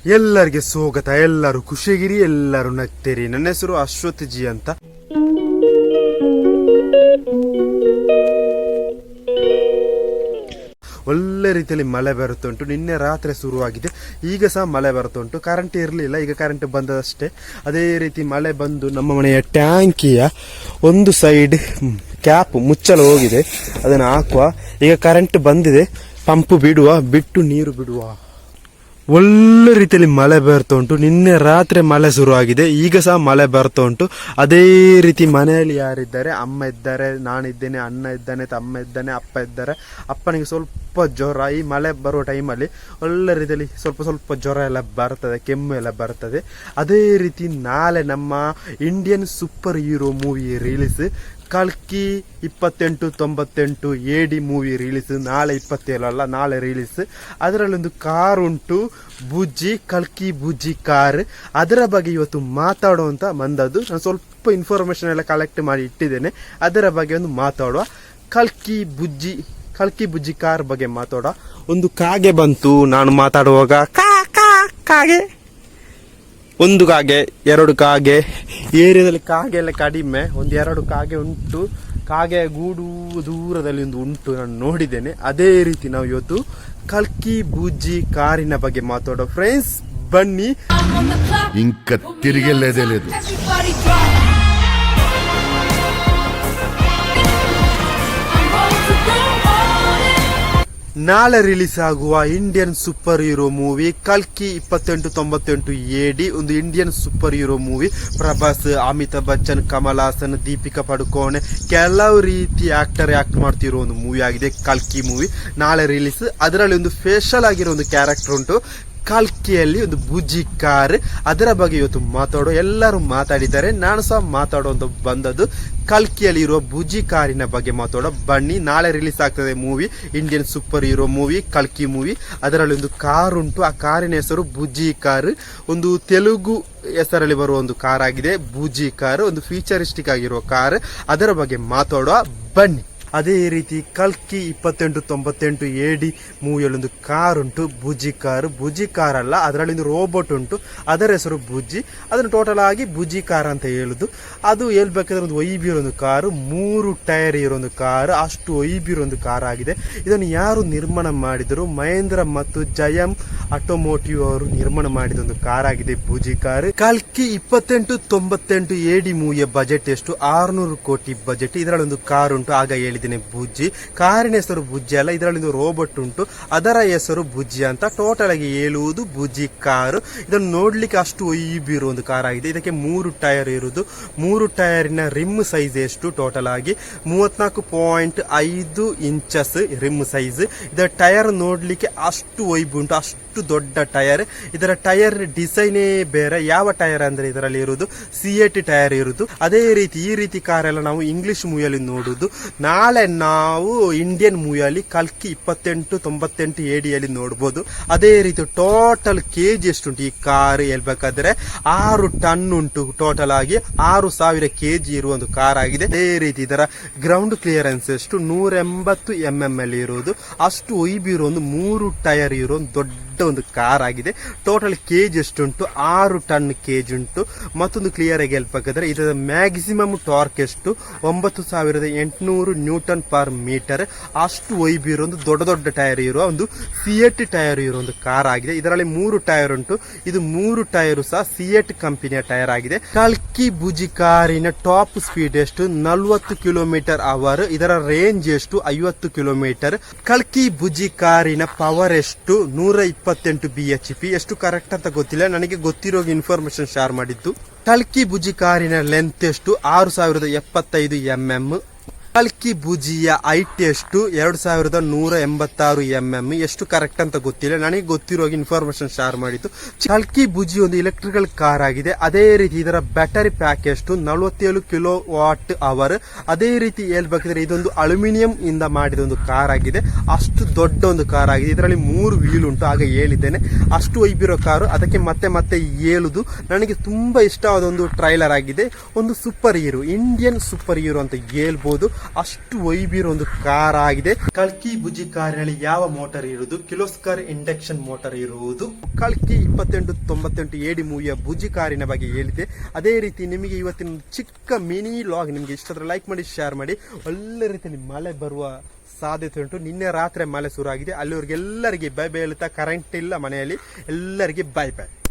ಎಲ್ಲರಿಗೆ ಸ್ವಾಗತ. ಎಲ್ಲರೂ ಖುಷಿಗಿರಿ, ಎಲ್ಲರೂ ನಗ್ತೀರಿ. ನನ್ನ ಹೆಸರು ಅಶ್ವಥ್ ಜಿ ಅಂತ. ಒಳ್ಳೆ ರೀತಿಯಲ್ಲಿ ಮಳೆ ಬರುತ್ತುಂಟು. ನಿನ್ನೆ ರಾತ್ರಿ ಶುರುವಾಗಿದೆ, ಈಗ ಸಹ ಮಳೆ ಬರುತ್ತುಂಟು. ಕರೆಂಟ್ ಇರಲಿಲ್ಲ, ಈಗ ಕರೆಂಟ್ ಬಂದದಷ್ಟೇ. ಅದೇ ರೀತಿ ಮಳೆ ಬಂದು ನಮ್ಮ ಮನೆಯ ಟ್ಯಾಂಕಿಯ ಒಂದು ಸೈಡ್ ಕ್ಯಾಪ್ ಮುಚ್ಚಲು ಹೋಗಿದೆ, ಅದನ್ನು ಹಾಕುವ. ಈಗ ಕರೆಂಟ್ ಬಂದಿದೆ, ಪಂಪ್ ಬಿಟ್ಟು ನೀರು ಬಿಡುವ. ಒಳ್ಳೆ ರೀತಿಯಲ್ಲಿ ಮಳೆ ಬರ್ತಾ ಉಂಟು. ನಿನ್ನೆ ರಾತ್ರಿ ಮಳೆ ಶುರುವಾಗಿದೆ, ಈಗ ಸಹ ಮಳೆ ಬರ್ತಾ ಉಂಟು. ಅದೇ ರೀತಿ ಮನೆಯಲ್ಲಿ ಯಾರಿದ್ದಾರೆ? ಅಮ್ಮ ಇದ್ದಾರೆ, ನಾನಿದ್ದೇನೆ, ಅಣ್ಣ ಇದ್ದಾನೆ, ತಮ್ಮ ಇದ್ದಾನೆ, ಅಪ್ಪ ಇದ್ದಾರೆ. ಅಪ್ಪನಿಗೆ ಸ್ವಲ್ಪ ಜ್ವರ. ಈ ಮಳೆ ಬರುವ ಟೈಮಲ್ಲಿ ಒಳ್ಳೆ ರೀತಿಯಲ್ಲಿ ಸ್ವಲ್ಪ ಜ್ವರ ಎಲ್ಲ ಬರ್ತದೆ, ಕೆಮ್ಮು ಎಲ್ಲ ಬರ್ತದೆ. ಅದೇ ರೀತಿ ನಾಳೆ ನಮ್ಮ Indian super hero movie release, ಕಲ್ಕಿ 2898 AD ಮೂವಿ ರಿಲೀಸ್. ನಾಳೆ 27 ಅಲ್ಲ, ನಾಳೆ ರಿಲೀಸ್. ಅದರಲ್ಲೊಂದು ಕಾರ್ ಉಂಟು, ಬುಜ್ಜಿ, ಕಲ್ಕಿ ಬುಜ್ಜಿ ಕಾರ್. ಅದರ ಬಗ್ಗೆ ಇವತ್ತು ಮಾತಾಡುವಂತ ಬಂದದ್ದು. ನಾನು ಸ್ವಲ್ಪ ಇನ್ಫಾರ್ಮೇಶನ್ ಎಲ್ಲ ಕಲೆಕ್ಟ್ ಮಾಡಿ ಇಟ್ಟಿದ್ದೇನೆ, ಅದರ ಬಗ್ಗೆ ಒಂದು ಮಾತಾಡುವ. ಕಲ್ಕಿ ಬುಜ್ಜಿ ಕಾರ್ ಬಗ್ಗೆ ಮಾತಾಡುವ. ಒಂದು ಕಾಗೆ ಬಂತು ನಾನು ಮಾತಾಡುವಾಗ. ಕಾಗೆ, ಒಂದು ಕಾಗೆ, ಎರಡು ಕಾಗೆ. ಏರಿಯಾದಲ್ಲಿ ಕಾಗೆ ಎಲ್ಲ ಕಡಿಮೆ, ಒಂದು ಎರಡು ಕಾಗೆ ಉಂಟು. ಕಾಗೆ ಗೂಡು ದೂರದಲ್ಲಿ ಒಂದು ಉಂಟು, ನಾನು ನೋಡಿದ್ದೇನೆ. ಅದೇ ರೀತಿ ನಾವು ಇವತ್ತು ಕಲ್ಕಿ ಬುಜ್ಜಿ ಕಾರಿನ ಬಗ್ಗೆ ಮಾತಾಡೋ. ಫ್ರೆಂಡ್ಸ್ ಬನ್ನಿ. ಇಂಕ ತಿರುಗಲೇದು. ನಾಳೆ ರಿಲೀಸ್ ಆಗುವ ಇಂಡಿಯನ್ ಸೂಪರ್ ಹೀರೋ ಮೂವಿ ಕಲ್ಕಿ 2898 AD ಒಂದು Indian super hero movie. Prabhas, Amitabh Bachchan, Kamal Haasan, Deepika Padukone, ಕೆಲವು ರೀತಿ ಆಕ್ಟ್ ಮಾಡ್ತಿರೋ ಒಂದು ಮೂವಿ ಆಗಿದೆ ಕಲ್ಕಿ ಮೂವಿ. ನಾಳೆ ರಿಲೀಸ್. ಅದರಲ್ಲಿ ಒಂದು ಸ್ಪೆಷಲ್ ಆಗಿರೋ ಒಂದು ಕ್ಯಾರೆಕ್ಟರ್ ಉಂಟು ಕಲ್ಕಿಯಲ್ಲಿ, ಒಂದು ಬುಜ್ಜಿ ಕಾರ್. ಅದರ ಬಗ್ಗೆ ಇವತ್ತು ಮಾತಾಡೋ. ಎಲ್ಲರೂ ಮಾತಾಡಿದ್ದಾರೆ, ನಾನು ಸಹ ಮಾತಾಡುವಂತ ಬಂದದ್ದು ಕಲ್ಕಿಯಲ್ಲಿ ಇರುವ ಬುಜ್ಜಿ ಕಾರಿನ ಬಗ್ಗೆ ಮಾತಾಡೋ. ಬನ್ನಿ. ನಾಳೆ ರಿಲೀಸ್ ಆಗ್ತದೆ movie, Indian super hero movie ಕಲ್ಕಿ ಮೂವಿ. ಅದರಲ್ಲಿ ಒಂದು ಕಾರ್ ಉಂಟು, ಆ ಕಾರಿನ ಹೆಸರು ಬುಜ್ಜಿ ಕಾರ್. ಒಂದು ತೆಲುಗು ಹೆಸರಲ್ಲಿ ಬರುವ ಒಂದು ಕಾರ್ ಆಗಿದೆ ಬುಜ್ಜಿ ಕಾರ್, ಒಂದು ಫ್ಯೂಚರಿಸ್ಟಿಕ್ ಆಗಿರುವ ಕಾರ್. ಅದರ ಬಗ್ಗೆ ಮಾತಾಡುವ, ಬನ್ನಿ. ಅದೇ ರೀತಿ ಕಲ್ಕಿ 2898 AD ಮೂವಿಯಲ್ಲಿ ಒಂದು ಕಾರ್ ಉಂಟು, ಬುಜ್ಜಿ ಕಾರ್ ಅಲ್ಲ, ಅದರಲ್ಲಿ ಒಂದು ರೋಬೋಟ್ ಉಂಟು, ಅದರ ಹೆಸರು ಬುಜ್ಜಿ. ಅದನ್ನು ಟೋಟಲ್ ಆಗಿ ಬುಜ್ಜಿ ಕಾರ್ ಅಂತ ಹೇಳುದು. ಅದು ಹೇಳ್ಬೇಕಾದ್ರೆ ಒಂದು ಒಯ್ಬಿರೋ ಒಂದು ಕಾರು, 3 ಟೈರ್ ಇರೋ ಒಂದು ಕಾರ್, ಅಷ್ಟು ಒಯ್ಬಿರೋ ಒಂದು ಕಾರ್ ಆಗಿದೆ. ಇದನ್ನು ಯಾರು ನಿರ್ಮಾಣ ಮಾಡಿದರು? ಮಹೇಂದ್ರ ಮತ್ತು ಜಯಂ ಆಟೋಮೋಟಿವ್ ಅವರು ನಿರ್ಮಾಣ ಮಾಡಿದ ಒಂದು ಕಾರ್ ಆಗಿದೆ ಬುಜ್ಜಿ ಕಾರ್. ಕಲ್ಕಿ 2898 AD ಮೂವಿಯ ಬಜೆಟ್ ಎಷ್ಟು? 600 ಕೋಟಿ ಬಜೆಟ್. ಇದರಲ್ಲಿ ಒಂದು ಕಾರ್ ಉಂಟು, ಆಗ ಹೇಳಿ ಬುಜ್ಜಿ. ಕಾರಿನ ಹೆಸರು ಬುಜ್ಜಿ ಅಲ್ಲ, ಇದರಲ್ಲಿ ಒಂದು ರೋಬೋಟ್ ಉಂಟು, ಅದರ ಹೆಸರು ಬುಜ್ಜಿ ಅಂತ. ಟೋಟಲ್ ಆಗಿ ಹೇಳುವುದು ಬುಜ್ಜಿ ಕಾರು. ಇದನ್ನು ನೋಡ್ಲಿಕ್ಕೆ ಅಷ್ಟು ಒಯ್ಬಿರೋ ಒಂದು ಕಾರ್ ಆಗಿದೆ. ಇದಕ್ಕೆ 3 ಟೈರ್ ಇರುವುದು. 3 ಟೈರಿನ ರಿಮ್ ಸೈಜ್ ಎಷ್ಟು? ಟೋಟಲ್ ಆಗಿ 34.5 ಇಂಚಸ್ ರಿಮ್ ಸೈಜ್. ಇದರ ಟೈರ್ ನೋಡ್ಲಿಕ್ಕೆ ಅಷ್ಟು ಒಯ್ಬು ಉಂಟು, ಅಷ್ಟು ದೊಡ್ಡ ಟೈರ್. ಇದರ ಟೈರ್ ಡಿಸೈನೇ ಬೇರೆ. ಯಾವ ಟೈರ್ ಅಂದ್ರೆ ಇದರಲ್ಲಿ ಇರುವುದು C8 ಟೈರ್ ಇರುವುದು. ಅದೇ ರೀತಿ ಈ ರೀತಿ ಕಾರ್ ಎಲ್ಲ ನಾವು ಇಂಗ್ಲಿಷ್ ಮೂವಿಯಲ್ಲಿ ನೋಡುವುದು. ನಾಳೆ ನಾವು ಇಂಡಿಯನ್ ಮೂವಿಯಲ್ಲಿ ಕಲ್ಕಿ 2898 AD ಯಲ್ಲಿ ನೋಡಬಹುದು. ಅದೇ ರೀತಿ ಟೋಟಲ್ ಕೆಜಿ ಎಷ್ಟುಂಟು ಈ ಕಾರ್ ಹೇಳ್ಬೇಕಾದ್ರೆ 6 ಟನ್ ಉಂಟು. ಟೋಟಲ್ ಆಗಿ 6000 kg ಇರುವ ಒಂದು ಕಾರ್ ಆಗಿದೆ. ಅದೇ ರೀತಿ ಇದರ ಗ್ರೌಂಡ್ ಕ್ಲಿಯರೆನ್ಸ್ ಎಷ್ಟು? 180 mm ಅಲ್ಲಿ ಇರುವುದು. ಅಷ್ಟು ಒಯ್ಬಿರೋ ಒಂದು 3 ಟೈರ್ ಇರೋ ಒಂದು ದೊಡ್ಡ ಒಂದು ಕಾರ್ ಆಗಿದೆ. ಟೋಟಲ್ ಕೆಜಿ ಎಷ್ಟುಂಟು? 6 ಟನ್ ಕೆಜಿ ಉಂಟು. ಮತ್ತೊಂದು ಕ್ಲಿಯರ್ ಆಗಿ ಹೇಳ್ಬೇಕಾದ್ರೆ ಇದರ ಮ್ಯಾಕ್ಸಿಮಮ್ ಟಾರ್ಕ್ ಎಷ್ಟು? 9800 ನ್ಯೂಟನ್ ಪರ್ ಮೀಟರ್. ಅಷ್ಟು ಒಯ್ಬಿರೋ ಒಂದು ದೊಡ್ಡ ಟೈರ್ ಇರುವ ಒಂದು C8 ಟೈರ್ ಇರೋ ಒಂದು ಕಾರ್ ಆಗಿದೆ. ಇದರಲ್ಲಿ 3 ಟೈರ್ ಉಂಟು. ಇದು 3 ಟೈರ್ ಸಹ C8 ಕಂಪನಿಯ ಟೈರ್ ಆಗಿದೆ. ಕಲ್ಕಿ ಬುಜ್ಜಿ ಕಾರಿನ ಟಾಪ್ ಸ್ಪೀಡ್ ಎಷ್ಟು? 40 km/h. ಇದರ ರೇಂಜ್ ಎಷ್ಟು? 50 km. ಕಲ್ಕಿ ಬುಜ್ಜಿ ಕಾರಿನ ಪವರ್ ಎಷ್ಟು? 128 bhp. ಎಷ್ಟು ಕರೆಕ್ಟ್ ಅಂತ ಗೊತ್ತಿಲ್ಲ, ನನಗೆ ಗೊತ್ತಿರೋ ಇನ್ಫಾರ್ಮೇಶನ್ ಶೇರ್ ಮಾಡಿದ್ದು. ಕಲ್ಕಿ ಬುಜ್ಜಿ ಕಾರಿನ ಲೆಂತ್ ಎಷ್ಟು? 6075 mm. ಕಲ್ಕಿ ಬುಜ್ಜಿಯ ಹೈಟ್ ಎಷ್ಟು? 2186 mm. ಎಷ್ಟು ಕರೆಕ್ಟ್ ಅಂತ ಗೊತ್ತಿಲ್ಲ, ನನಗೆ ಗೊತ್ತಿರೋ ಇನ್ಫಾರ್ಮೇಶನ್ ಶೇರ್ ಮಾಡಿದ್ದು. ಕಲ್ಕಿ ಬುಜ್ಜಿ ಒಂದು ಎಲೆಕ್ಟ್ರಿಕಲ್ ಕಾರ್ ಆಗಿದೆ. ಅದೇ ರೀತಿ ಇದರ ಬ್ಯಾಟರಿ ಪ್ಯಾಕ್ ಎಷ್ಟು? 47 kWh. ಅದೇ ರೀತಿ ಹೇಳ್ಬೇಕಿದ್ರೆ ಇದೊಂದು ಅಲ್ಯೂಮಿನಿಯಂ ಇಂದ ಮಾಡಿದ ಒಂದು ಕಾರ್ ಆಗಿದೆ. ಅಷ್ಟು ದೊಡ್ಡ ಒಂದು ಕಾರ್ ಆಗಿದೆ. ಇದರಲ್ಲಿ 3 ವೀಲ್ ಉಂಟು, ಆಗ ಹೇಳಿದ್ದೇನೆ. ಅಷ್ಟು ಒಯ್ಬಿರೋ ಕಾರು, ಅದಕ್ಕೆ ಮತ್ತೆ ಹೇಳುದು. ನನಗೆ ತುಂಬಾ ಇಷ್ಟವಾದ ಒಂದು ಟ್ರೈಲರ್ ಆಗಿದೆ. ಒಂದು super hero, Indian super hero ಅಂತ ಹೇಳ್ಬೋದು. ಅಷ್ಟು ವೈಬಿರೋ ಒಂದು ಕಾರ್ ಆಗಿದೆ. ಕಲ್ಕಿ ಬುಜಿ ಕಾರಿನಲ್ಲಿ ಯಾವ ಮೋಟರ್ ಇರುವುದು? ಕಿಲೋಸ್ಕರ್ ಇಂಡಕ್ಷನ್ ಮೋಟರ್ ಇರುವುದು. ಕಲ್ಕಿ 2898 AD ಮೂವಿಯ ಬುಜಿ ಕಾರಿನ ಬಗ್ಗೆ ಹೇಳಿದೆ. ಅದೇ ರೀತಿ ನಿಮಗೆ ಇವತ್ತಿನ ಚಿಕ್ಕ ಮಿನಿ ಲಾಗ್ ನಿಮಗೆ ಇಷ್ಟ ಆದ್ರೆ ಲೈಕ್ ಮಾಡಿ, ಶೇರ್ ಮಾಡಿ. ಒಳ್ಳೆ ರೀತಿಯಲ್ಲಿ ಮಳೆ ಬರುವ ಸಾಧ್ಯತೆ ಉಂಟು. ನಿನ್ನೆ ರಾತ್ರಿ ಮಳೆ ಶುರು ಆಗಿದೆ. ಅಲ್ಲಿವರೆಗೆ ಎಲ್ಲರಿಗೆ ಬೈ ಬೈ ಹೇಳ್ತಾ, ಕರೆಂಟ್ ಇಲ್ಲ ಮನೆಯಲ್ಲಿ, ಎಲ್ಲರಿಗೆ ಬೈ ಬೈ.